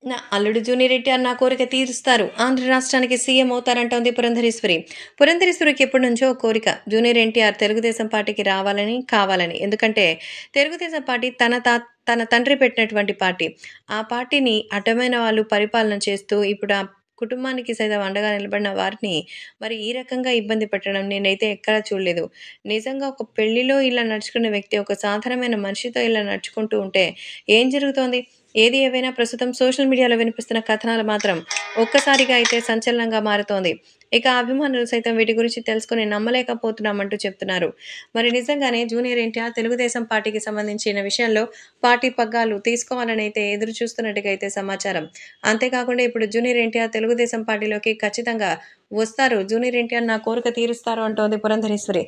నా అల్లుడు జూనియర్ ఎన్టీఆర్ నా కోరిక తీరుస్తారు. ఆంధ్ర రాష్ట్రానికి సీఎం అవుతారంటోంది పురంధరేశ్వరి. పురంధరేశ్వరికి ఎప్పటినుంచో ఓ కోరిక. జూనియర్ ఎన్టీఆర్ తెలుగుదేశం పార్టీకి రావాలని, కావాలని. ఎందుకంటే తెలుగుదేశం పార్టీ తన తండ్రి పెట్టినటువంటి పార్టీ. ఆ పార్టీని అడ్డమైన వాళ్ళు పరిపాలన చేస్తూ ఇప్పుడు ఆ కుటుంబానికి సైతం అండగా నిలబడిన వారిని మరి ఈ రకంగా ఇబ్బంది పెట్టడం నేనైతే ఎక్కడా చూడలేదు. నిజంగా ఒక పెళ్లిలో ఇలా నడుచుకున్న వ్యక్తి ఒక సాధారణమైన మనిషితో ఇలా నడుచుకుంటూ ఉంటే ఏం జరుగుతోంది? ఏది ఏవైనా ప్రస్తుతం సోషల్ మీడియాలో వినిపిస్తున్న కథనాలు మాత్రం ఒక్కసారిగా అయితే సంచలనంగా మారుతోంది. ఇక అభిమానులు సైతం వీటి గురించి తెలుసుకొని నమ్మలేకపోతున్నామంటూ చెప్తున్నారు. మరి నిజంగానే జూనియర్ ఎన్టీఆర్ తెలుగుదేశం పార్టీకి సంబంధించిన విషయంలో పార్టీ పగ్గాలు తీసుకోవాలని అయితే ఎదురు చూస్తున్నట్టుగా అయితే సమాచారం. అంతేకాకుండా ఇప్పుడు జూనియర్ ఎన్టీఆర్ తెలుగుదేశం పార్టీలోకి ఖచ్చితంగా వస్తారు. జూనియర్ ఎన్టీఆర్ నా కోరిక తీరుస్తారు అంటోంది పురంధరేశ్వరి.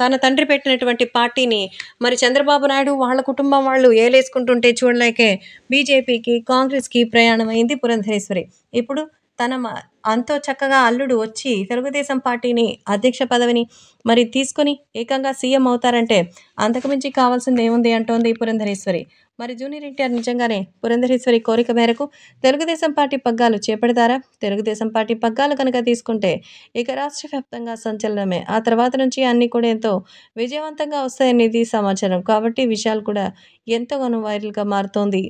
తన తండ్రి పెట్టినటువంటి పార్టీని మరి చంద్రబాబు నాయుడు వాళ్ళ కుటుంబం వాళ్ళు ఏలేసుకుంటుంటే చూడలేకే బీజేపీకి, కాంగ్రెస్‌కి ప్రయాణమైంది పురంధరేశ్వరి. ఇప్పుడు తన అంతో చక్కగా అల్లుడు వచ్చి తెలుగుదేశం పార్టీని అధ్యక్ష పదవిని మరి తీసుకొని ఏకంగా సీఎం అవుతారంటే అంతకు మించి కావాల్సిందేముంది అంటోంది పురంధరేశ్వరి. మరి జూనియర్ ఎన్టీఆర్ నిజంగానే పురంధరేశ్వరి కోరిక మేరకు తెలుగుదేశం పార్టీ పగ్గాలు చేపడతారా? తెలుగుదేశం పార్టీ పగ్గాలు కనుక తీసుకుంటే ఇక రాష్ట్ర వ్యాప్తంగా సంచలనమే. ఆ తర్వాత నుంచి అన్నీ కూడా ఎంతో విజయవంతంగా వస్తాయనేది సమాచారం. కాబట్టి ఈ విషయాలు కూడా ఎంతగానో వైరల్‌గా మారుతోంది.